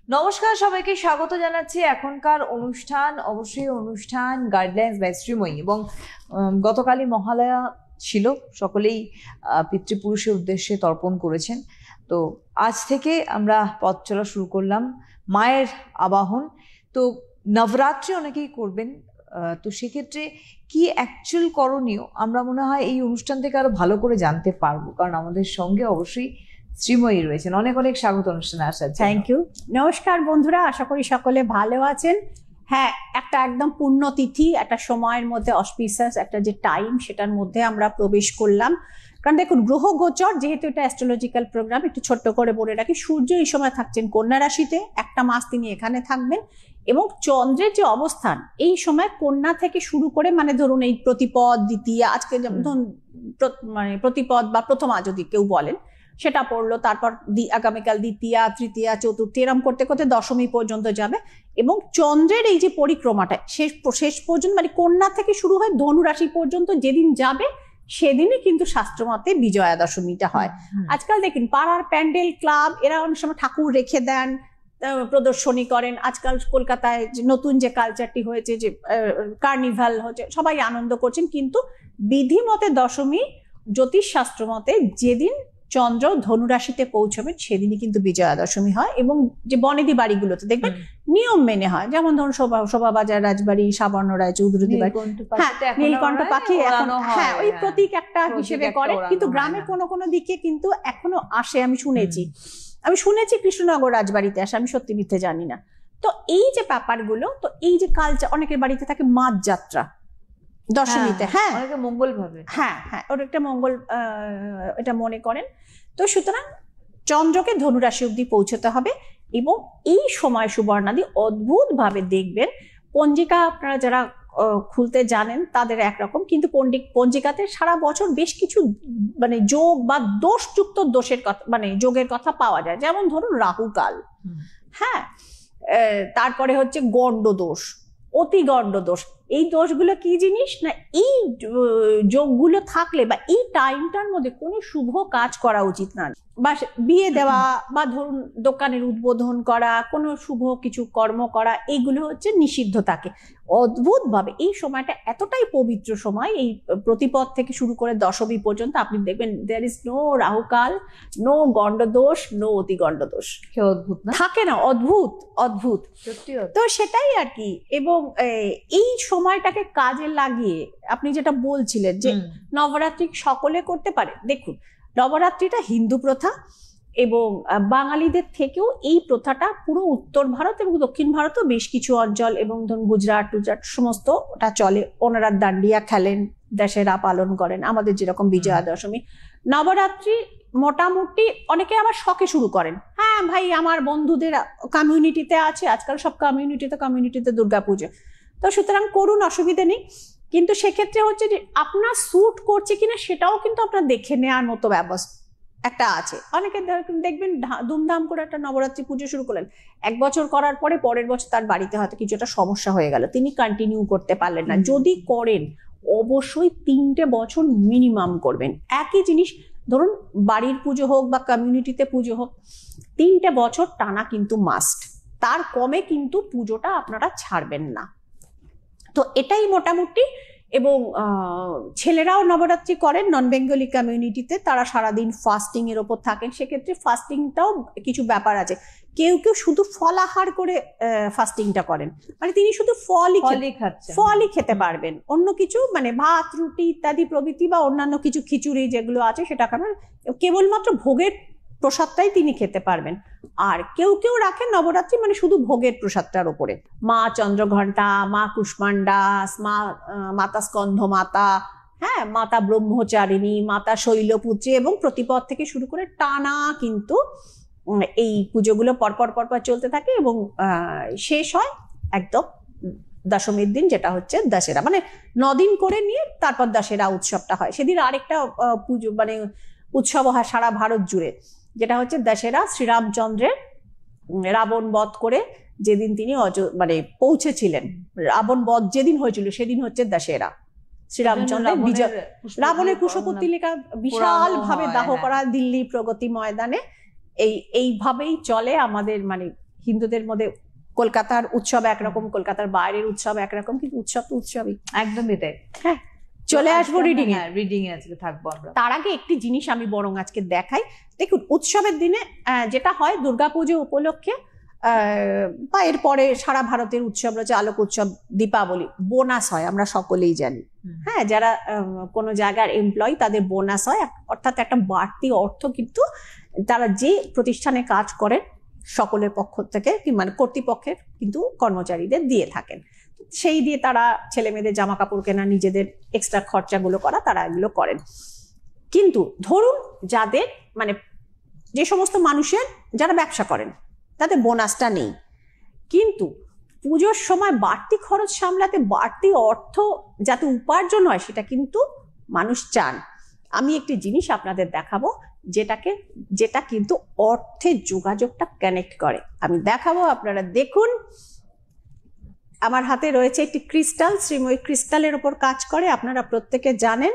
নমস্কার, সবাইকে স্বাগত জানাচ্ছি। এখনকার অনুষ্ঠান গাইডলাইন্স বাই শ্রীময়ী, এবং গতকালই মহালয়া ছিল, সকলেই পিতৃপুরুষের উদ্দেশ্যে তর্পণ করেছেন। তো আজ থেকে আমরা পথ চলা শুরু করলাম মায়ের আবাহন। তো নবরাত্রি অনেকেই করবেন, তো সেক্ষেত্রে কি অ্যাকচুয়াল করণীয় আমরা মনে হয় এই অনুষ্ঠান থেকে আরো ভালো করে জানতে পারবো, কারণ আমাদের সঙ্গে অবশ্যই শ্রীময়ী রয়েছেন। অনেক অনেক স্বাগত অনুষ্ঠানে আসার জন্য। Thank you. নমস্কার বন্ধুরা, আশা করি সকলে ভালো আছেন। হ্যাঁ, একটা একদম পুণ্যতিথি, একটা সময়ের মধ্যে অসপিসিয়াস একটা যে টাইম, সেটার মধ্যে আমরা প্রবেশ করলাম। কারণ দেখুন, গ্রহ গোচর যেহেতু এটা অ্যাস্ট্রোলজিক্যাল প্রোগ্রাম, একটু ছোট্ট করে বলে রাখি, সূর্য এই সময় থাকছেন কন্যা রাশিতে, একটা মাস তিনি এখানে থাকবেন, এবং চন্দ্রের যে অবস্থান এই সময় কন্যা থেকে শুরু করে, মানে ধরুন এই প্রতিপদ, দ্বিতীয়া, আজকে ধরুন মানে প্রতিপদ বা প্রথমা যদি কেউ বলেন, সেটা পড়লো, তারপর আগামীকাল দ্বিতীয়া, তৃতীয়া, চতুর্থী, এরম করতে করতে দশমী পর্যন্ত যাবে। এবং চন্দ্রের এই যে পরিক্রমাটা শেষ পর্যন্ত, মানে কন্যা থেকে শুরু হয় ধনু রাশি পর্যন্ত যেদিন যাবে, সেদিনই কিন্তু শাস্ত্রমতে বিজয়া দশমীটা হয়। আজকাল দেখুন, পাড়ার প্যান্ডেল, ক্লাব, এরা অনেক সময় ঠাকুর রেখে দেন, প্রদর্শনী করেন। আজকাল কলকাতায় নতুন যে কালচারটি হয়েছে, যে কার্নিভাল হচ্ছে, সবাই আনন্দ করছেন, কিন্তু বিধিমতে দশমী জ্যোতিষ শাস্ত্র মতে যেদিন চন্দ্র ধনুরাশিতে পৌঁছবেন সেদিনই কিন্তু বিজয়া দশমী হয়। এবং যে বনেদি বাড়িগুলোতে দেখবেন নিয়ম মেনে হয়, যেমন ধরুন শোভাবাজার রাজবাড়ি, সাবর্ণ রায় চৌধুরী বাড়ি, নীলকণ্ঠ পাখি এখন হ্যাঁ ওই প্রতীক একটা হিসেবে করে। কিন্তু গ্রামে কোনো কোনো দিকে কিন্তু এখনো আসে, আমি শুনেছি কৃষ্ণনগর রাজবাড়িতে আসে, আমি সত্যি মিথ্যে জানি না। তো এই যে ব্যাপারগুলো, তো এই যে কালচার, অনেকের বাড়িতে থাকে মাছ যাত্রা দশমীতে, হ্যাঁ অনেকে মঙ্গল ভাবে, হ্যাঁ ওর একটা মঙ্গল এটা মনে করেন। তো সুতরাং চন্দ্রকে ধনুরাশি অব্দি পৌঁছতে হবে, এবং এই সময় সুবর্ণাদি অদ্ভুত ভাবে দেখবেন। পঞ্জিকা আপনারা যারা খুলতে জানেন তাদের একরকম, কিন্তু পঞ্জিকাতে সারা বছর বেশ কিছু মানে যোগ বা দোষযুক্ত দোষের কথা, মানে যোগের কথা পাওয়া যায়। যেমন ধরুন রাহুকাল, হ্যাঁ, তারপরে হচ্ছে গণ্ড দোষ, অতি গণ্ড দোষ। এই দোষগুলো কি জিনিস না, এই যোগগুলো থাকলে বা এই টাইমটার মধ্যে কোনো শুভ কাজ করা উচিত না, বা বিয়ে দেওয়া বা ধরুন দোকানের উদ্বোধন করা, কোনো শুভ কিছু কর্ম করা, এইগুলো হচ্ছে নিষিদ্ধ থাকে। অদ্ভুতভাবে এই সময়টা এতটাই পবিত্র সময়, এই প্রতিপদ থেকে শুরু করে দশমী পর্যন্ত আপনি দেখবেন there is no rahukaal, no gandadosh, no ati gandadosh. অদ্ভুত না, থাকে না, অদ্ভুত তো সেটাই আর কি। এবং এই সময়টাকে কাজে লাগিয়ে আপনি যেটা বলছিলেন যে নবরাত্রি সকলে করতে পারে, দেখুন নবরাত্রিটা হিন্দু প্রথা, এবং বাঙালিদের থেকেও এই প্রথাটা পুরো উত্তর ভারত এবং দক্ষিণ ভারতও বেশ কিছু অঞ্চল, এবং ধরুন গুজরাট সমস্ত ওটা চলে। ওনারা দান্ডিয়া খেলেন, দশেরা পালন করেন, আমাদের যেরকম বিজয়া দশমী। নবরাত্রি মোটামুটি অনেকে আবার শখে শুরু করেন, হ্যাঁ ভাই আমার বন্ধুদের কমিউনিটিতে আছে, আজকাল সব কমিউনিটিতে দুর্গাপুজো, তো সুতরাং করুন, অসুবিধা নেই। কিন্তু সেক্ষেত্রে হচ্ছে যে আপনার স্যুট করছে কিনা সেটাও কিন্তু আপনার দেখে নেওয়ার মতো ব্যবস্থা একটা আছে। অনেকে দেখবেন ধুমধাম করে একটা নবরাত্রি পুজো শুরু করলেন, এক বছর করার পরে পরের বছর তার বাড়িতে হয়তো কিছু একটা সমস্যা হয়ে গেল, তিনি কন্টিনিউ করতে পারলেন না। যদি করেন অবশ্যই 3টে বছর মিনিমাম করবেন একই জিনিস। ধরুন বাড়ির পুজো হোক বা কমিউনিটিতে পুজো হোক, 3টে বছর টানা কিন্তু মাস্ট, তার কমে কিন্তু পুজোটা আপনারা ছাড়বেন না। তো এটাই মোটামুটি। এবং ছেলেরাও নবরাত্রি করেন নন বেঙ্গলি কমিউনিটিতে, তারা সারাদিন ফাস্টিং এর ওপর থাকেন। সেক্ষেত্রে ফাস্টিংটাও কিছু ব্যাপার আছে, কেউ শুধু ফল আহার করে ফাস্টিংটা করেন, মানে তিনি শুধু ফলই খেতে পারবেন, অন্য কিছু মানে ভাত রুটি ইত্যাদি প্রভৃতি বা অন্যান্য কিছু খিচুড়ি যেগুলো আছে সেটা খাবেন, কেবলমাত্র ভোগের প্রসাদটাই তিনি খেতে পারবেন। আর কেউ রাখেন নবরাত্রি মানে শুধু ভোগের প্রসাদটার উপরে, মা চন্দ্রঘণ্টা, মা কুষ্মান্ডাস, মাতা স্কন্ধ মাতা, হ্যাঁ মাতা ব্রহ্মচারিণী, মাতা শৈলপুত্রী, এবং প্রতিপদ থেকে শুরু করে টানা কিন্তু এই পুজোগুলো পরপর চলতে থাকে। এবং শেষ হয় একদম দশমীর দিন, যেটা হচ্ছে দশেরা, মানে 9 দিন করে নিয়ে তারপর দশেরা উৎসবটা হয়। সেদিন আরেকটা পুজো মানে উৎসব হয় সারা ভারত জুড়ে, যেটা হচ্ছে দশেরা। শ্রীরামচন্দ্রের রাবণ বধ করে যেদিন তিনি মানে পৌঁছেছিলেন, রাবণ বধ যেদিন হয়েছিল সেদিন হচ্ছে দশেরা। শ্রীরামচন্দ্রের বিজয়, রাবণের কুশপুত্তলিকা বিশাল ভাবে দাহ করা দিল্লি প্রগতি ময়দানে, এইভাবেই চলে আমাদের মানে হিন্দুদের মধ্যে কলকাতার উৎসব একরকম, কলকাতার বাইরের উৎসব একরকম, কিন্তু উৎসব তো উৎসবই। একদমই তাই। হ্যাঁ, চলে আসবো রিডিং এ। রিডিং এ আজকে থাকবো আমরা। তার আগে একটি জিনিস আমি বরং আজকে দেখাই। দেখুন, উৎসবের দিনে যেটা হয়, দুর্গাপুজো উপলক্ষে বা এরপরে সারা ভারতের উৎসব রয়েছে, আলোক উৎসব, দীপাবলি, বোনাস হয়, আমরা সকলেই জানি। হ্যাঁ, যারা কোনো জায়গার এমপ্লয়ি তাদের বোনাস হয়, অর্থাৎ একটা বাড়তি অর্থ কিন্তু তারা যে প্রতিষ্ঠানে কাজ করেন সকলের পক্ষ থেকে, মানে কর্তৃপক্ষের কিন্তু কর্মচারীদের দিয়ে থাকেন। সেই দিয়ে তারা ছেলে মেয়েদের জামা কাপড় কেনা, নিজেদের এক্সট্রা খরচাগুলো করা, তারা এগুলো করেন। কিন্তু ধরুন যাদের মানে যে সমস্ত মানুষের যারা ব্যবসা করেন তাদের বোনাসটা নেই, কিন্তু পুজোর সময় বাড়তি খরচ সামলাতে বাড়তি অর্থ যাতে উপার্জন হয় সেটা কিন্তু মানুষ চান। আমি একটি জিনিস আপনাদের দেখাবো যেটা কিন্তু অর্থের যোগাযোগটা কানেক্ট করে। আমি দেখাবো, আপনারা দেখুন। আমার হাতে রয়েছে একটি ক্রিস্টাল, শ্রীময়ী ক্রিস্টালের উপর কাজ করে, আপনারা প্রত্যেকে জানেন।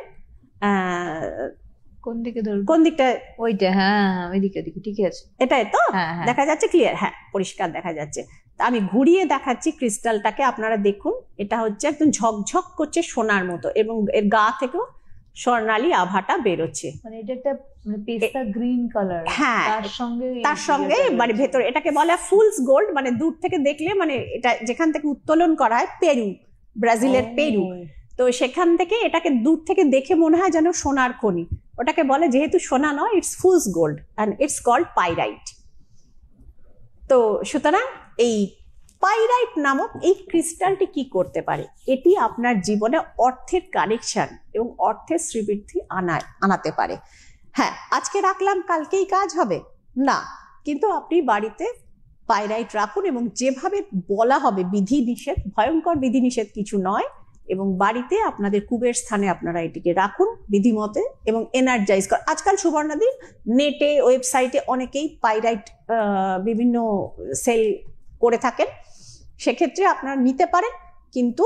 কোন দিকে ধরুন? কোন দিকটা? ওইটা, হ্যাঁ ওইদিকে, ঠিক আছে। এটাই তো? হ্যাঁ, দেখা যাচ্ছে ক্লিয়ার? হ্যাঁ, পরিষ্কার দেখা যাচ্ছে। আমি ঘুরিয়ে দেখাচ্ছি ক্রিস্টালটাকে, আপনারা দেখুন। এটা হচ্ছে একদম ঝকঝক করছে সোনার মতো, এবং এর গা থেকেও স্বর্ণালী আভাটা বেরোচ্ছে। মানে এটা একটা পেস্তা গ্রিন কালার। হ্যাঁ, তার সঙ্গে মানে ভেতরে এটাকে বলে ফুলস গোল্ড, মানে দূর থেকে দেখলে, মানে এটা যেখান থেকে উত্তোলন করা হয় পেরু, ব্রাজিলের পেরু, তো সেখান থেকে এটাকে দূর থেকে দেখে মনে হয় যেন সোনার খনি। ওটাকে বলে, যেহেতু সোনা নয়, it's fool's gold and it's called pyrite. তো সুতরাং এই পাইরাইট নামক এই ক্রিস্টালটি কি করতে পারে? এটি আপনার জীবনে অর্থের কানেকশন এবং অর্থের শ্রীবৃদ্ধি আনাতে পারে। হ্যাঁ, আজকে রাখলাম কালকেই কাজ হবে না, কিন্তু আপনি বাড়িতে পাইরাইট রাখুন, এবং যেভাবে বলা হবে বিধিনিষেধ, ভয়ঙ্কর বিধিনিষেধ কিছু নয়, এবং বাড়িতে আপনাদের কুবের স্থানে আপনারা এটিকে রাখুন বিধিমতে, এবং এনার্জাইজ কর। আজকাল সুবর্ণাদি নেটে, ওয়েবসাইটে অনেকেই পাইরাইট বিভিন্ন সেল করে থাকেন, সেক্ষেত্রে আপনারা নিতে পারেন। কিন্তু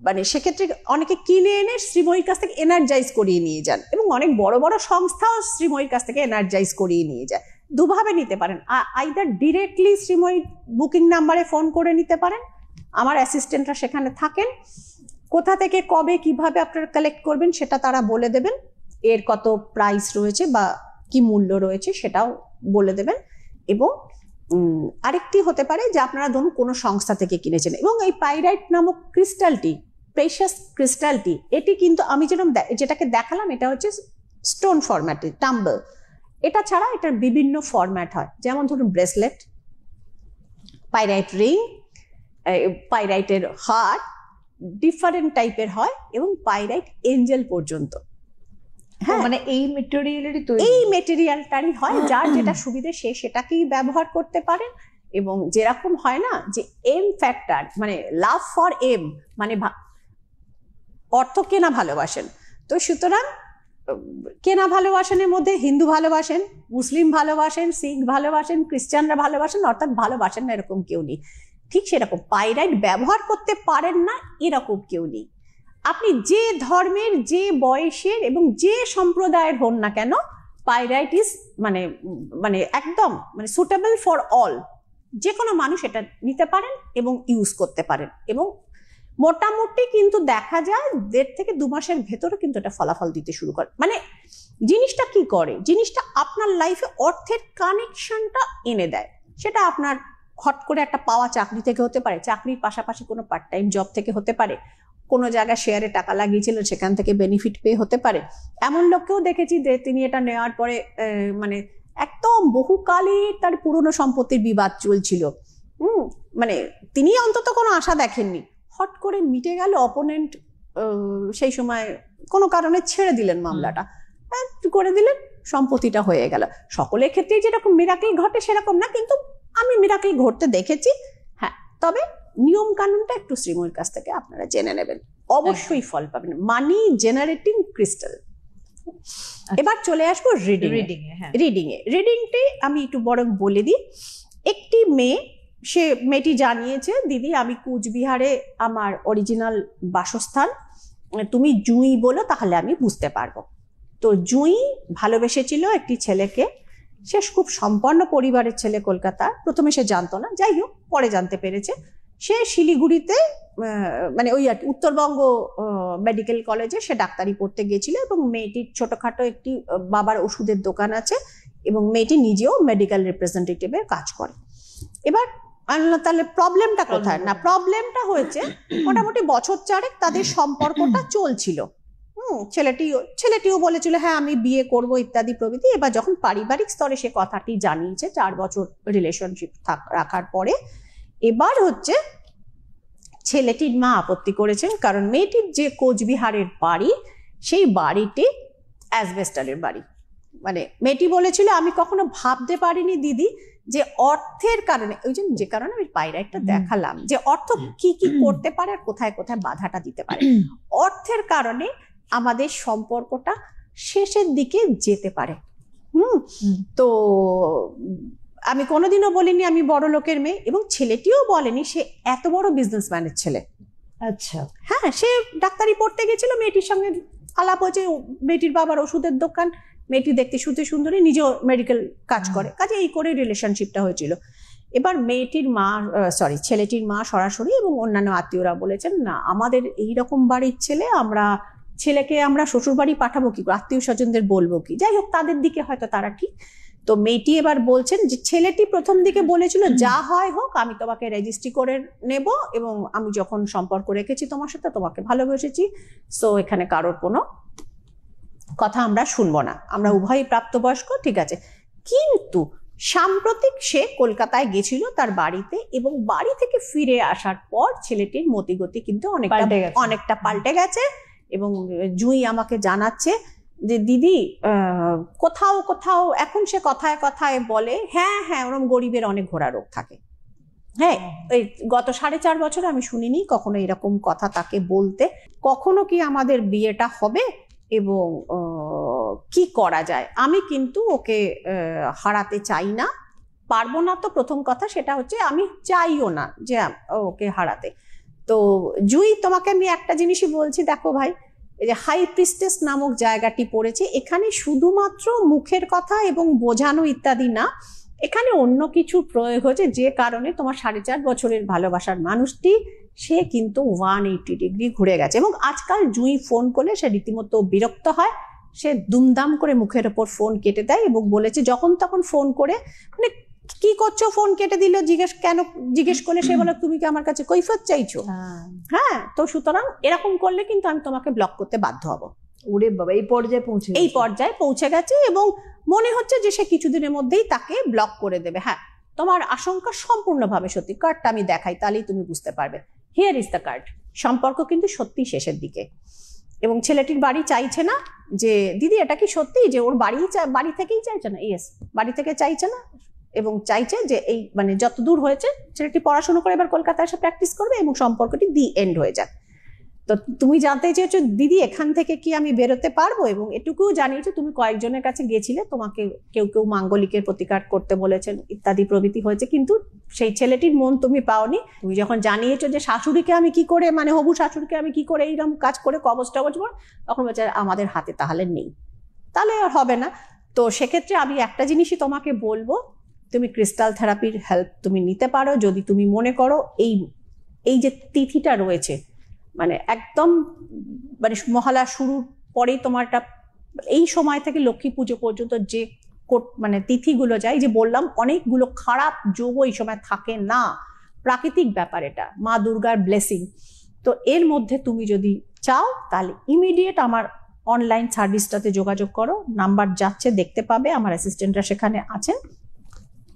মানে সেক্ষেত্রে অনেকে কিনে এনে শ্রীময়ীর কাছ থেকে এনার্জাইজ করিয়ে নিয়ে যান, এবং অনেক বড় বড় সংস্থাও শ্রীময়ীর কাছ থেকে এনার্জাইজ করিয়ে নিয়ে যায়। দুভাবে নিতে পারেন, আইদার ডিরেক্টলি শ্রীময়ী বুকিং নাম্বারে ফোন করে নিতে পারেন, আমার অ্যাসিস্ট্যান্টরা সেখানে থাকেন। কোথা থেকে কবে কিভাবে আপনারা কালেক্ট করবেন সেটা তারা বলে দেবেন, এর কত প্রাইস রয়েছে বা কি মূল্য রয়েছে সেটাও বলে দেবেন। এবং আরেকটি হতে পারে যে আপনারা ধরুন কোনো সংস্থা থেকে কিনেছেন, এবং এই পাইরাইট নামক ক্রিস্টালটি, প্রেশাস ক্রিস্টালটি, এটি কিন্তু আমি যেটাকে দেখালাম, এটা হচ্ছে স্টোন ফরম্যাটে, টাম্বল। এটা ছাড়া এটার বিভিন্ন ফরম্যাট হয়, যেমন ধরুন ব্রেসলেট, পাইরাইট রিং, পাইরাইটের হার, ডিফারেন্ট টাইপের হয়, এবং পাইরাইট এঞ্জেল পর্যন্ত। হ্যাঁ, মানে এই মেটেরিয়ালেরই তৈরি, এই মেটেরিয়ালটারই হয়, যার যেটা সুবিধে সে সেটাকেই ব্যবহার করতে পারেন। এবং যেরকম হয় না যে এম ফ্যাক্টর, মানে লাভ ফর এম, মানে অর্থ কেনা ভালোবাসেন, তো সুতরাং কেনা ভালোবাসেনের মধ্যে হিন্দু ভালোবাসেন, মুসলিম ভালোবাসেন, শিখ ভালোবাসেন, খ্রিস্টানরা ভালোবাসেন, অর্থাৎ ভালোবাসেন না এরকম কেউ নেই। ঠিক সেরকম পাইরাইট ব্যবহার করতে পারেন না এরকম কেউ নেই। আপনি যে ধর্মের, যে বয়সের এবং যে সম্প্রদায়ের হন না কেন, পাইরাইট ইজ মানে মানে একদম মানে সুটেবল ফর অল। যে কোনো মানুষ এটা নিতে পারেন এবং ইউজ করতে পারেন, এবং মোটামুটি কিন্তু দেখা যায় 1.5 থেকে 2 মাসের ভেতরে কিন্তু এটা ফলাফল দিতে শুরু করে। মানে জিনিসটা কি করে, জিনিসটা আপনার লাইফে অর্থের কানেকশনটা এনে দেয়। সেটা আপনার হট করে একটা পাওয়া চাকরি থেকে হতে পারে, চাকরির পাশাপাশি কোনো পার্ট টাইম জব থেকে হতে পারে, কোনো জায়গায় শেয়ারে টাকা লাগিয়েছিলেন সেখান থেকে বেনিফিট পেয়ে হতে পারে। এমন লোককেও দেখেছি যে তিনি এটা নেওয়ার পরে মানে একদম বহুকালে তার পুরনো সম্পত্তির বিবাদ চলছিল, মানে তিনি অন্তত কোনো আশা দেখেননি, হট করে মিটে গেল। অপোনেন্ট সেই সময় কোনো কারণে ছেড়ে দিলেন মামলাটা, করে দিলেন, সম্পত্তিটা হয়ে গেল। সকলের ক্ষেত্রেই যেরকম মিরাকেল ঘটে সেরকম না, কিন্তু আমি মিরাকেল ঘটতে দেখেছি। হ্যাঁ, তবে নিয়ম কানুনটা একটু শ্রীময়ীর কাছ থেকে আপনারা জেনে নেবেন, অবশ্যই ফল পাবেন। মানি জেনারেটিং ক্রিস্টাল। এবার চলে আসবো রিডিংটি আমি একটু বরং বলে দিই। একটি মেয়ে, সে মেয়েটি জানিয়েছে, দিদি আমি কুচবিহারে আমার অরিজিনাল বাসস্থান, তুমি জুঁই বলো তাহলে আমি বুঝতে পারবো। তো জুঁই ভালোবেসেছিল একটি ছেলেকে, সে খুব সম্পন্ন পরিবারের ছেলে, কলকাতা। প্রথমে সে জানতো না, যাই হোক পরে জানতে পেরেছে। সে শিলিগুড়িতে মানে ওই আর উত্তরবঙ্গ মেডিকেল কলেজে সে ডাক্তারি পড়তে গিয়েছিল, এবং মেয়েটির ছোটখাটো একটি বাবার ওষুধের দোকান আছে, এবং মেয়েটি নিজেও মেডিকেল রিপ্রেজেন্টেটিভের কাজ করে। এবার তাহলে প্রবলেমটা কোথায়? না, প্রবলেমটা হয়েছে মোটামুটি বছর চারেক তাদের সম্পর্কটা চলছিল। ছেলেটিও বলেছিল হ্যাঁ আমি বিয়ে করব ইত্যাদি প্রভৃতি। এবার যখন পারিবারিক স্তরে সে কথাটি জানিয়েছে 4 বছর রিলেশনশিপ রাখার পরে, এবার হচ্ছে ছেলেটির মা আপত্তি করেছেন, কারণ মেয়েটির যে কোচবিহারের বাড়ি, সেই বাড়িটি অ্যাসবেস্টারের বাড়ি। মানে মেয়েটি বলেছিল আমি কখনো ভাবতে পারিনি দিদি যে অর্থের কারণে, ওই যে কারণে আমি পায়রা একটা দেখালাম, যে অর্থ কি কি করতে পারে আর কোথায় কোথায় বাধাটা দিতে পারে। অর্থের কারণে আমাদের সম্পর্কটা শেষের দিকে যেতে পারে। তো আমি কোনোদিনও বলিনি আমি বড় লোকের মেয়ে, এবং ছেলেটিও বলেনি সে এত বড় বিজনেসম্যানের ছেলে। আচ্ছা, হ্যাঁ, সে ডাক্তারি পড়তে গেছিল, মেয়েটির সঙ্গে আলাপ হয়েছে, মেয়েটির বাবার ওষুধের দোকান, মেয়েটি দেখতে শুতে সুন্দরী, নিজেও মেডিকেল কাজ করে, কাজে এই করে রিলেশনশিপটা হয়েছিল। এবার ছেলেটির মা সরাসরি এবং অন্যান্য আত্মীয়রা বলেছেন না, আমাদের এইরকম বাড়ির ছেলে, ছেলেকে আমরা শ্বশুর বাড়ি পাঠাবো কি, আত্মীয় স্বজনদের বলবো কি? যাই হোক, তাদের দিকে হয়তো তারা ঠিক। তো মেয়েটি এবার বলছেন যে ছেলেটি প্রথম দিকে বলেছিল যা হয় হোক আমি তোমাকে রেজিস্ট্রি করে নেব, এবং আমি যখন সম্পর্ক রেখেছি তোমার সাথে তোমাকে ভালোবেসেছি, সো এখানে কারোর কোনো কথা আমরা শুনবো না, আমরা উভয়ই প্রাপ্তবয়স্ক, ঠিক আছে। কিন্তু সাম্প্রতিক সে কলকাতায় গেছিল তার বাড়িতে, এবং বাড়ি থেকে ফিরে আসার পর ছেলেটির মতিগতি কিন্তু অনেকটা পাল্টে গেছে। এবং জুঁই আমাকে জানাচ্ছে যে দিদি কোথাও কোথাও এখন সে কথায় কথায় বলে হ্যাঁ হ্যাঁ ওরকম গরিবের অনেক ঘোড়া রোগ থাকে। হ্যাঁ, এই গত 4.5 বছর আমি শুনিনি কখনো এরকম কথা তাকে বলতে। কখনো কি আমাদের বিয়েটা হবে এবং কি করা যায়? আমি কিন্তু ওকে হারাতে চাই না, পারবো না। তো প্রথম কথা সেটা হচ্ছে আমি চাইও না যে ওকে হারাতে। তো জুঁই, তোমাকে আমি একটা জিনিসই বলছি, দেখো ভাই, এই যে হাই প্রিস্টেস নামক জায়গাটি পড়েছে, এখানে শুধুমাত্র মুখের কথা এবং বোঝানো ইত্যাদি না, এখানে অন্য কিছু প্রয়োগ হয়েছে, যে কারণে তোমার 4.5 বছরের ভালোবাসার মানুষটি সে কিন্তু 180 ডিগ্রি ঘুরে গেছে। এবং আজকাল জুঁই ফোন করলে সে রীতিমতো বিরক্ত হয়, সে দুমদাম করে মুখের ওপর ফোন কেটে দেয়, এবং বলেছে যখন তখন ফোন করে মানে কি করছো, ফোন কেটে দিল, জিজ্ঞেস করলে সে বলে তুমি কি আমার কাছে কৈফিয়ত চাইছো? হ্যাঁ, তো সুতরাং এরকম করলে কিন্তু আমি তোমাকে ব্লক করতে বাধ্য হব। ওরে বাবা, এই পর্যায়ে পৌঁছে গেছে, এবং মনে হচ্ছে যে সে কিছুদিনের মধ্যেই তাকে ব্লক করে দেবে। হ্যাঁ, তোমার আশঙ্কা সম্পূর্ণভাবে সত্যি। কার্ডটা আমি দেখাই, তাহলেই তুমি বুঝতে পারবে। Here is the card. সম্পর্ক কিন্তু সত্যি শেষের দিকে, এবং ছেলেটির বাড়ি চাইছে না যে দিদি এটা কি সত্যি যে ওর বাড়ি থেকেই চাইছে না? ইয়েস, বাড়ি থেকে চাইছে না, এবং চাইছে যে এই মানে যত দূর হয়েছে ছেলেটি পড়াশোনা করে এবার কলকাতায় এসে প্র্যাকটিস করবে, এবং সম্পর্কটি দি এন্ড হয়ে যাক। তো তুমি জানতে চেয়েছো দিদি এখান থেকে কি আমি বেরোতে পারবো, এবং এটুকুও জানিয়েছো তুমি কয়েকজনের কাছে গেছিলে, তোমাকে কেউ কেউ মাঙ্গলিকের প্রতিকার করতে বলেছেন ইত্যাদি প্রভৃতি হয়েছে, কিন্তু সেই ছেলেটির মন তুমি পাওনি। তুমি যখন জানিয়েছো যে শাশুড়িকে আমি কি করে, মানে হবু শাশুড়িকে আমি কি করে এইরকম কাজ করে কবজ টবজ করব, তখন বলছে আমাদের হাতে তাহলে নেই, তাহলে আর হবে না। তো সেক্ষেত্রে আমি একটা জিনিসই তোমাকে বলবো, তুমি ক্রিস্টাল থেরাপির হেল্প তুমি নিতে পারো, যদি তুমি মনে করো এই যে তিথিটা রয়েছে, মানে একদম মানে মহালয়া শুরুর পরেই তোমারটা এই সময় থেকে লক্ষ্মী পুজো পর্যন্ত যে মানে তিথিগুলো যায়, যে বললাম অনেকগুলো খারাপ যোগও এই সময় থাকে না, প্রাকৃতিক ব্যাপার, এটা মা দুর্গার ব্লেসিং। তো এর মধ্যে তুমি যদি চাও তাহলে ইমিডিয়েট আমার অনলাইন সার্ভিসটাতে যোগাযোগ করো, নাম্বার যাচ্ছে দেখতে পাবে, আমার অ্যাসিস্ট্যান্টরা সেখানে আছেন।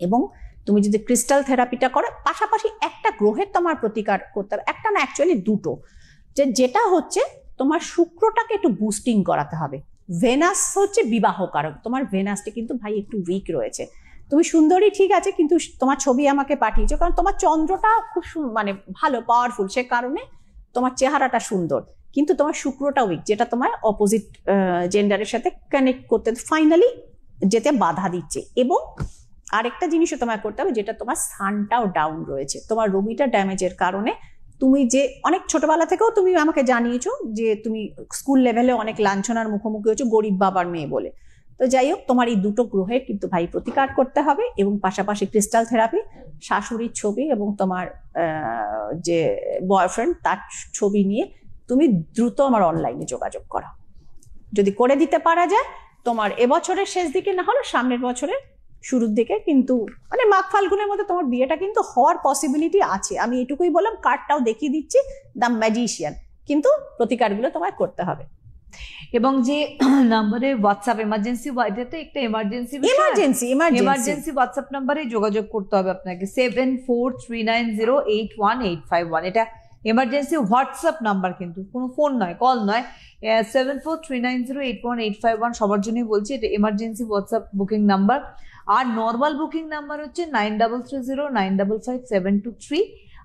এবং তুমি যদি ক্রিস্টাল থেরাপিটা করো, পাশাপাশি একটা গ্রহের তোমার প্রতিকার করতে হবে, একটা না অ্যাকচুয়ালি দুটো, যেটা হচ্ছে তোমার শুক্রটাকে একটু বুস্টিং করাতে হবে। ভেনাস হচ্ছে বিবাহ কারক, তোমার ভেনাসটা কিন্তু ভাই একটু উইক রয়েছে। তুমি সুন্দরী ঠিক আছে, কিন্তু তোমার ছবি আমাকে পাঠিয়েছো, কারণ তোমার চন্দ্রটা খুব মানে ভালো পাওয়ারফুল, সে কারণে তোমার চেহারাটা সুন্দর, কিন্তু তোমার শুক্রটা উইক, যেটা তোমার অপোজিট জেন্ডারের সাথে কানেক্ট করতে ফাইনালি যেতে বাধা দিচ্ছে। এবং আরেকটা জিনিসও তোমায় করতে হবে, যেটা তোমার সানটাও ডাউন রয়েছে, তোমার রবিটা ড্যামেজের কারণে তুমি যে অনেক ছোটবেলা থেকেও তুমি আমাকে জানিয়েছো যে তুমি স্কুল লেভেলে অনেক লাঞ্ছনার মুখোমুখি হয়েছো গরিব বাবার মেয়ে বলে। তো যাই হোক, তোমার এই দুটো গ্রহের কিন্তু ভাই প্রতিকার করতে হবে, এবং পাশাপাশি ক্রিস্টাল থেরাপি, শাশুড়ির ছবি এবং তোমার যে বয়ফ্রেন্ড তার ছবি নিয়ে তুমি দ্রুত আমার অনলাইনে যোগাযোগ করো। যদি করে দিতে পারা যায়, তোমার এবছরের শেষ দিকে না হলে সামনের বছরের শুরুর দিকে কিন্তু মানে মাঘ ফাল্গুনের মধ্যে তোমার বিয়েটা কিন্তু হওয়ার পসিবিলিটি আছে। আমি এটুকুই বললাম, কার্ডটাও দেখিয়ে দিচ্ছি, দ্য ম্যাজিশিয়ান, কিন্তু প্রতিকারগুলো তোমায় করতে হবে। এবং যে নাম্বারে হোয়াটসঅ্যাপ এমার্জেন্সি, এটা তো একটা এমার্জেন্সি এমার্জেন্সি হোয়াটসঅ্যাপ নাম্বারে যোগাযোগ করতে হবে আপনাকে, 7439081851। এটা এমার্জেন্সি হোয়াটসঅ্যাপ নাম্বার, কিন্তু কোনো ফোন নয়, কল নয়। 7439081851 সবার জন্যই বলছি, এটা এমার্জেন্সি হোয়াটসঅ্যাপ বুকিং নাম্বার। আর নর্মাল বুকিং নাম্বার হচ্ছে 9330955723,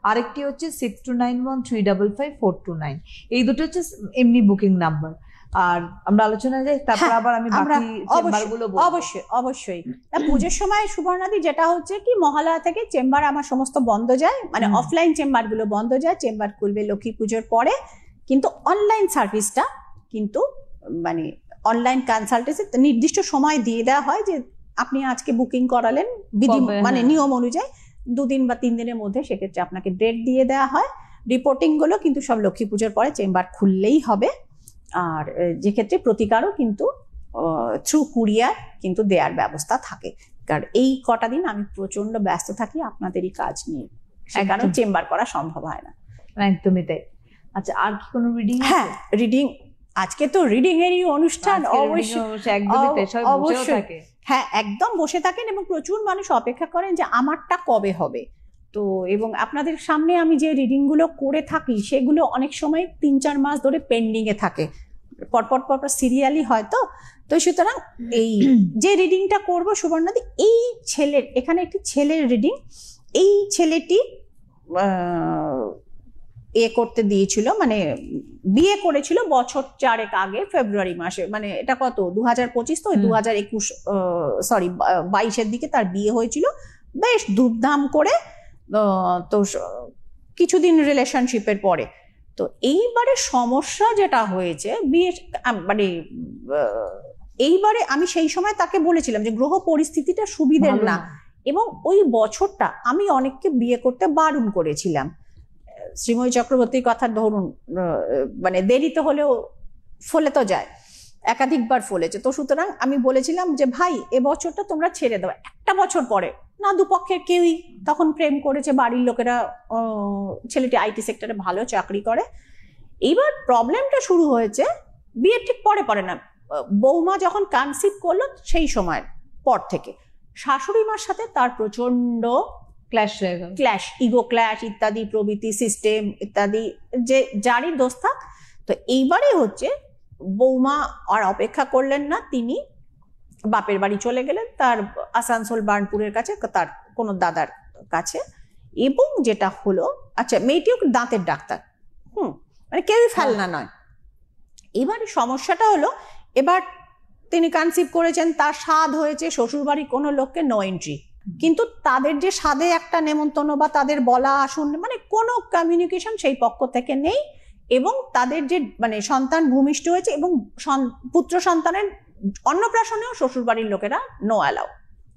আরেকটি হচ্ছে 6291355429। এই দুটো হচ্ছে এমনি বুকিং নাম্বার। আর আমরা আলোচনায় যাই, তারপর আবার আমি বাকি চেম্বারগুলো বলবো। অবশ্যই পুজোর সময় সুবর্ণাদি যেটা হচ্ছে কি, মহালয়া থেকে চেম্বার আমার সমস্ত বন্ধ যায়, মানে অফলাইন চেম্বার গুলো বন্ধ যায়, চেম্বার খুলবে লক্ষ্মী পুজোর পরে। কিন্তু অনলাইন সার্ভিসটা কিন্তু মানে অনলাইন কনসালটেন্সি নির্দিষ্ট সময় দিয়ে দেওয়া হয়, যে আপনি আজকে বুকিং করালেন বিধি মানে নিয়ম অনুযায়ী 2 দিন বা 3 দিনের মধ্যে, সেক্ষেত্রে আপনাকে ডেট দিয়ে দেওয়া হয়। রিপোর্টিং গুলো কিন্তু সব লক্ষ্মী পুজোর পরে চেম্বার খুললেই হবে। আর যে ক্ষেত্রে প্রতিকারও কিন্তু থ্রু কুরিয়ার কিন্তু দেওয়ার ব্যবস্থা থাকে, কারণ এই কটা দিন আমি প্রচন্ড ব্যস্ত থাকি আপনাদেরই কাজ নিয়ে, সে কারণে চেম্বার করা সম্ভব হয় না। একদমই তাই। আচ্ছা, আর কি কোনো রিডিং? হ্যাঁ, রিডিং, আজকে তো রিডিং এরই অনুষ্ঠান, অবশ্যই হ্যাঁ একদম বসে থাকেন, এবং প্রচুর মানুষ অপেক্ষা করেন যে আমারটা কবে হবে। তো এবং আপনাদের সামনে আমি যে রিডিং গুলো করে থাকি সেগুলো অনেক সময় 3-4 মাস ধরে পেন্ডিং এ থাকে, পরপর সিরিয়ালি হয়তো। তো সুতরাং এই যে রিডিংটা করবো সুবর্ণাদি, এই ছেলের, এখানে একটি ছেলের রিডিং, এই ছেলেটি করতে দিয়েছিল, মানে বিয়ে করেছিল বছর 4 আগে, ফেব্রুয়ারি মাসে, মানে এটা কত 2025, তো 2021 সরি 22-এর দিকে তার বিয়ে হয়েছিল, বেশ ধুমধাম করে। তো কিছুদিন রিলেশনশিপের পরে তো এইবারে সমস্যা যেটা হয়েছে, বিয়ে মানে এইবারে আমি সেই সময় তাকে বলেছিলাম যে গ্রহ পরিস্থিতিটা সুবিধের না, এবং ওই বছরটা আমি অনেককে বিয়ে করতে বারণ করেছিলাম। শ্রীময়ী চক্রবর্তীর কথা ধরুন, মানে দেরিতে হলেও ফলে তো যায়, একাধিকবার ফলেছে। তো সুতরাং আমি বলেছিলাম যে ভাই এবছরটা তোমরা ছেড়ে দাও, একটা বছর পরে না দুপক্ষের কেউই তখন প্রেম করেছে, বাড়ির লোকেরা, ছেলেটি আইটি সেক্টরে ভালো চাকরি করে। এইবার প্রবলেমটা শুরু হয়েছে বিয়ের ঠিক পরে না, বৌমা যখন কনসিভ করলো সেই সময়ের পর থেকে শাশুড়ি মার সাথে তার প্রচন্ড ক্ল্যাশ, ইগো ক্ল্যাশ ইত্যাদি প্রভৃতি, সিস্টেম ইত্যাদি, যে যারই দোষ থাক। তো এইবারে হচ্ছে বৌমা আর অপেক্ষা করলেন না, তিনি বাপের বাড়ি চলে গেলেন, তার আসানসোল বার্নপুরের কাছে তার কোনো দাদার কাছে। এবং যেটা হলো, আচ্ছা মেয়েটিও দাঁতের ডাক্তার, মানে কেউই ফেলনা নয়। এবারে সমস্যাটা হলো, এবার তিনি কনসিভ করেছেন, তার স্বাদ হয়েছে, শ্বশুর বাড়ি কোনো লোককে নো এন্ট্রি, কিন্তু তাদের যে স্বাদে একটা নেমন্তন্ন বা তাদের বলা আসুন, মানে কোনো কমিউনিকেশন সেই পক্ষ থেকে নেই। এবং তাদের যে মানে সন্তান ভূমিষ্ঠ হয়েছে, এবং পুত্র সন্তানের অন্নপ্রাশনেও শ্বশুর বাড়ির লোকেরা নো অ্যালাউ,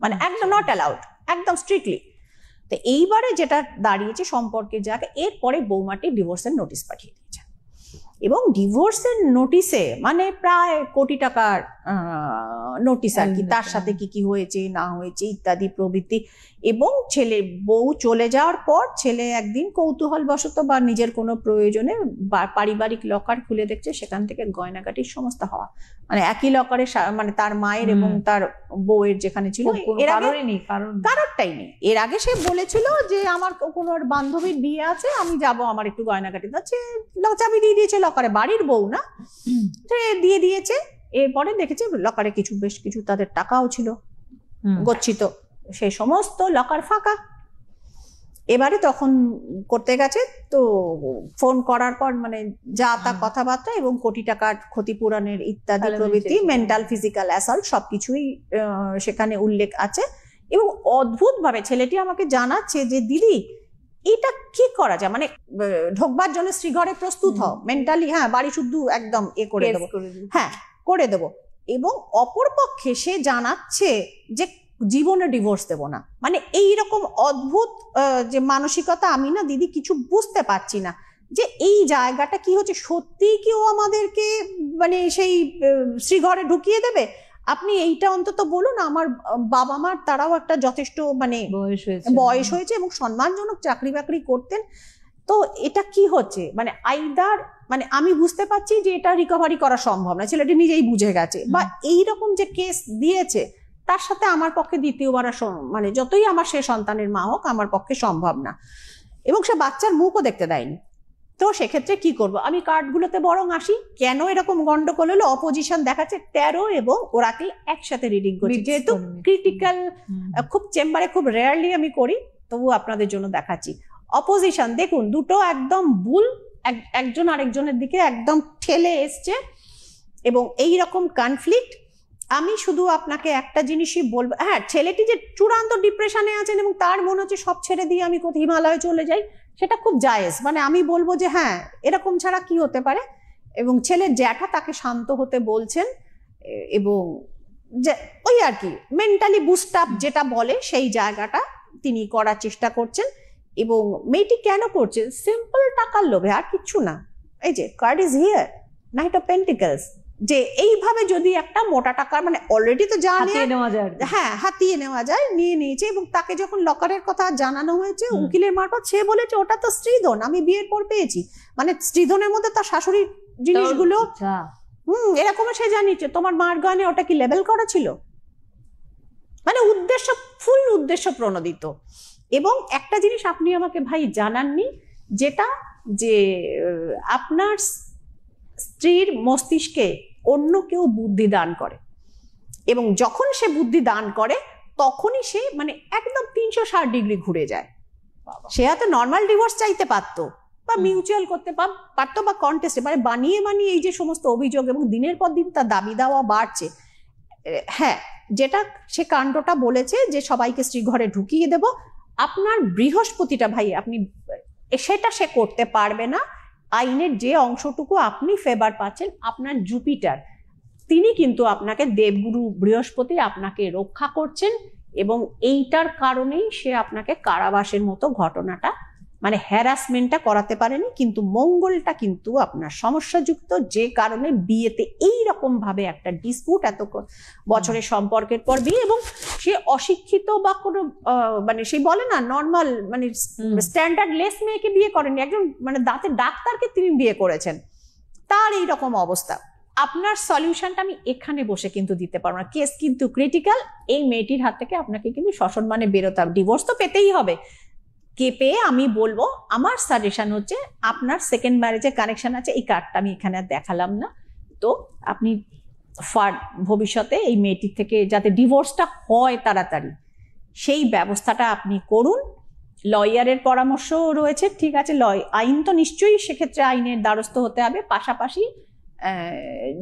মানে একদম নট অ্যালাউড, একদম স্ট্রিক্টলি। তো এইবারে যেটা দাঁড়িয়েছে সম্পর্কে যাকে, এরপরে বৌমাটি ডিভোর্সের নোটিশ পাঠিয়ে দিয়েছে, এবং ডিভোর্সের নোটিশে মানে প্রায় কোটি টাকার নোটিশ আর কি, তার সাথে কি কি হয়েছে না হয়েছে ইত্যাদি প্রভৃতি। এবং ছেলে বউ চলে যাওয়ার পর ছেলে একদিন কৌতূহলবশত বা নিজের কোনো প্রয়োজনে পারিবারিক লকার খুলে দেখছে, সেখান থেকে গয়নাগাটির সমস্ত হওয়া, মানে একই লকারে, মানে তার মায়ের এবং তার বউয়ের যেখানে ছিল, কারোরটাই নেই। এর আগে সে বলেছিল যে আমার কোনো বান্ধবীর বিয়ে আছে, আমি যাব, আমার একটু গয়নাগাটি যাচ্ছে, চাবি দিয়ে দিয়েছে লকারে, বাড়ির বউ না, দিয়ে দিয়েছে। এরপরে দেখেছে লকারে বেশ কিছু তাদের টাকাও ছিল গচ্ছিত, সেই সমস্ত লকার ফাঁকা। এবারে তখন করতে গেছে, তো ফোন করার পর মানে যা তা কথাবার্তা এবং কোটি টাকার ক্ষতিপূরণের ইত্যাদি প্রভৃতি, মেন্টাল ফিজিক্যাল অ্যাসল্ট সবকিছুই সেখানে উল্লেখ আছে। এবং অদ্ভুত ভাবে ছেলেটি আমাকে জানাচ্ছে যে দিদি এটা কি করা যায়, মানে ঢোকবার জন্য শ্রীঘরে প্রস্তুত হও মেন্টালি, হ্যাঁ বাড়ি শুদ্ধ একদম করে দেবো, হ্যাঁ করে দেবো। এবং অপরপক্ষে সে জানাচ্ছে যে জীবনে ডিভোর্স দেব না। মানে এই রকম অদ্ভুত যে মানসিকতা, আমি না দিদি কিছু বুঝতে পারছি না যে এই জায়গাটা কি হচ্ছে। সত্যিই কি ও আমাদেরকে মানে সেই শ্রীঘরে ঢুকিয়ে দেবে? আপনি এইটা অন্তত বলুন, আমার বাবা মার তারাও একটা যথেষ্ট মানে বয়স হয়েছে এবং সম্মানজনক চাকরি বাকরি করতেন। তো এটা কি হচ্ছে? মানে আইদার মানে আমি বুঝতে পারছি যে এটা রিকভারি করা সম্ভব না, ছেলেটি নিজেই বুঝে গেছে, বা এইরকম যে কেস দিয়েছে তার সাথে আমার পক্ষে দ্বিতীয়বার মানে যতই আমার সে সন্তানের মা হোক আমার পক্ষে সম্ভব না, এবং সে বাচ্চার মুখও দেখতে দেয়নি। তো সেক্ষেত্রে কি করব? আমি কার্ডগুলোতে বরং আসি, কেন এরকম গন্ডগোল হলো? অপোজিশন দেখাচ্ছে, ট্যারো এবং ওরাকেল একসাথে রিডিং করছি, যেহেতু ক্রিটিক্যাল খুব চেম্বারে খুব রেয়ারলি আমি করি, তবু আপনাদের জন্য দেখাচ্ছি। অপোজিশন দেখুন, দুটো একদম বুল, একজন আরেকজনের দিকে একদম ঠেলে এসছে এবং এই রকম কনফ্লিক্ট। আমি শুধু আপনাকে একটা জিনিসই বলবো, হ্যাঁ, ছেলেটি যে চূড়ান্ত ডিপ্রেশনে আছেন এবং তার মনে হচ্ছে সব ছেড়ে দিয়ে আমি কোথাও হিমালয়ে চলে যাই, সেটা খুব জায়েজ। মানে আমি বলবো যে হ্যাঁ, এরকম ছাড়া কি হতে পারে। এবং ছেলের জ্যাঠা তাকে শান্ত হতে বলছেন এবং যে ওই আর কি মেন্টালি বুস্ট আপ যেটা বলে সেই জায়গাটা তিনি করার চেষ্টা করছেন। এবং মেয়েটি কেন করছে? সিম্পল টাকার লোভে, আর কিচ্ছু না। এই যে card is here, night of pentacles, যে এইভাবে যদি একটা মোটা টাকার মানে অলরেডি তো হ্যাঁ হাতিয়ে নেওয়া যায়, নিয়ে নিয়েছে। এবং তাকে যখন লকারের কথা জানানো হয়েছে উকিলের মারফত, সে বলেছে ওটা তো স্ত্রীধন, আমি বিয়ের পর পেয়েছি। মানে স্ত্রীধনের মধ্যে তার শাশুড়ির জিনিসগুলো এরকম সে জানিয়েছে। তোমার মার গানে ওটা কি লেবেল করা ছিল? মানে উদ্দেশ্য, ফুল উদ্দেশ্য প্রণোদিত। এবং একটা জিনিস আপনি আমাকে ভাই জানাননি, যেটা যে আপনার স্ত্রীর মস্তিষ্কে অন্য কেউ বুদ্ধি দান করে, এবং যখন সে বুদ্ধি দান করে তখনই সে মানে একদম 360 ডিগ্রি ঘুরে যায়। সে হয়তো নর্মাল ডিভোর্স চাইতে পারতো, বা মিউচুয়াল করতে পারতো, বা কন্টেস্টে মানে বানিয়ে এই যে সমস্ত অভিযোগ, এবং দিনের পর দিন তার দাবি দাওয়া বাড়ছে। হ্যাঁ, যেটা সে কাণ্ডটা বলেছে যে সবাইকে শ্রীঘরে ঢুকিয়ে দেব, আপনার বৃহস্পতিটা ভাই আপনি সেটা সে করতে পারবে না। আইনের যে অংশটুকু আপনি ফেভার পাচ্ছেন, আপনার জুপিটার তিনি কিন্তু আপনাকে, দেবগুরু বৃহস্পতি আপনাকে রক্ষা করছেন, এবং এইটার কারণেই সে আপনাকে কারাবাসের মতো ঘটনাটা মানে হ্যারাসমেন্টটা করাতে পারেনি। কিন্তু মঙ্গলটা কিন্তু আপনার সমস্যাযুক্ত, যে কারণে বিয়েতে এই রকম ভাবে একটা ডিসপুট, এত বছরের সম্পর্কের পর বিয়ে, এবং সে অশিক্ষিত বা কোনো মানে সেই বলে না নর্মাল মানে স্ট্যান্ডার্ড লেস মেয়েকে বিয়ে করেনি, একজন মানে দাঁতের ডাক্তারকে তিনি বিয়ে করেছেন। তার এই রকম অবস্থা। আপনার সলিউশনটা আমি এখানে বসে কিন্তু দিতে পারবো না, কেস কিন্তু ক্রিটিক্যাল। এই মেয়েটির হাত থেকে আপনাকে কিন্তু সসম্মানে বেরোতে হবে, ডিভোর্স তো পেতেই হবে। কে পেয়ে আমি বলবো, আমার সাজেশন হচ্ছে আপনার সেকেন্ড ম্যারেজে কানেকশন আছে, এই কার্ডটা আমি এখানে আর দেখালাম না। তো আপনি ভবিষ্যতে এই মেয়েটির থেকে যাতে ডিভোর্সটা হয় তাড়াতাড়ি, সেই ব্যবস্থাটা আপনি করুন। লয়ারের পরামর্শ রয়েছে, ঠিক আছে, আইন তো নিশ্চয়ই, সেক্ষেত্রে আইনের দ্বারস্থ হতে হবে। পাশাপাশি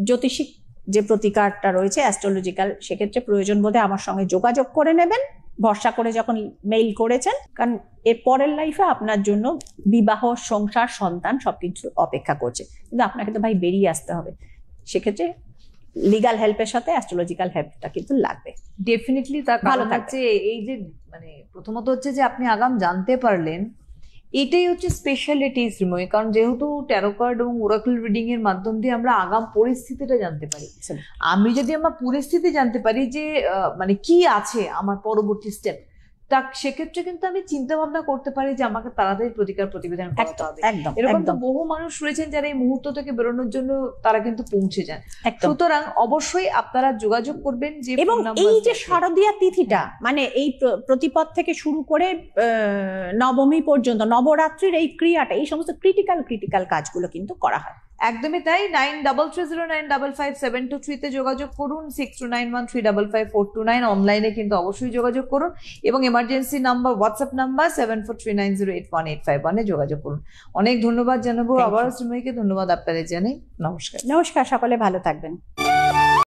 জ্যোতিষিক যে প্রতিকারটা রয়েছে অ্যাস্ট্রোলজিক্যাল, সেক্ষেত্রে প্রয়োজন বোধে আমার সঙ্গে যোগাযোগ করে নেবেন, ভরসা করে যখন মেইল করেছেন। কারণ এর পরের লাইফে আপনার জন্য বিবাহ, সংসার, সন্তান সবকিছু অপেক্ষা করছে, কিন্তু আপনাকে তো ভাই বেরিয়ে আসতে হবে। সেক্ষেত্রে লিগাল হেল্পের সাথে অ্যাস্ট্রোলজিক্যাল হেল্পটা কিন্তু লাগবে ডেফিনেটলি। তার ভালো থাকছে এই যে মানে প্রথমত হচ্ছে যে আপনি আগাম জানতে পারলেন, এটাই হচ্ছে স্পেশালিটি শ্রীময়ী। কারণ যেহেতু ট্যারো কার্ড এবং ওরাকল রিডিং এর মাধ্যম দিয়ে আমরা আগাম পরিস্থিতিটা জানতে পারি। আমি যদি আমার পরিস্থিতি জানতে পারি যে মানে কি আছে আমার পরবর্তী স্টেপ, তা সেক্ষেত্রে কিন্তু আমি চিন্তা ভাবনা করতে পারি যে আমাকে তাড়াতাড়ি প্রতিবিধান করতে হবে। এরকম তো বহু মানুষ রয়েছেন যারা এই মুহূর্ত থেকে বেরোনোর জন্য তারা কিন্তু পৌঁছে যান। সুতরাং অবশ্যই আপনারা যোগাযোগ করবেন। যে এবং এই যে শারদীয়া তিথিটা মানে এই প্রতিপদ থেকে শুরু করে নবমী পর্যন্ত নবরাত্রির এই ক্রিয়াটা, এই সমস্ত ক্রিটিক্যাল কাজগুলো কিন্তু করা হয়। একদমই তাই। 9330955723 তে যোগাযোগ করুন, 6291355429 অনলাইনে কিন্তু অবশ্যই যোগাযোগ করুন, এবং এমার্জেন্সি নাম্বার হোয়াটসঅ্যাপ নাম্বার 7439081851 এ যোগাযোগ করুন। অনেক ধন্যবাদ জানাবো আবার শ্রীময়ীকে, ধন্যবাদ আপনাদের জানাই। নমস্কার। সকলে ভালো থাকবেন।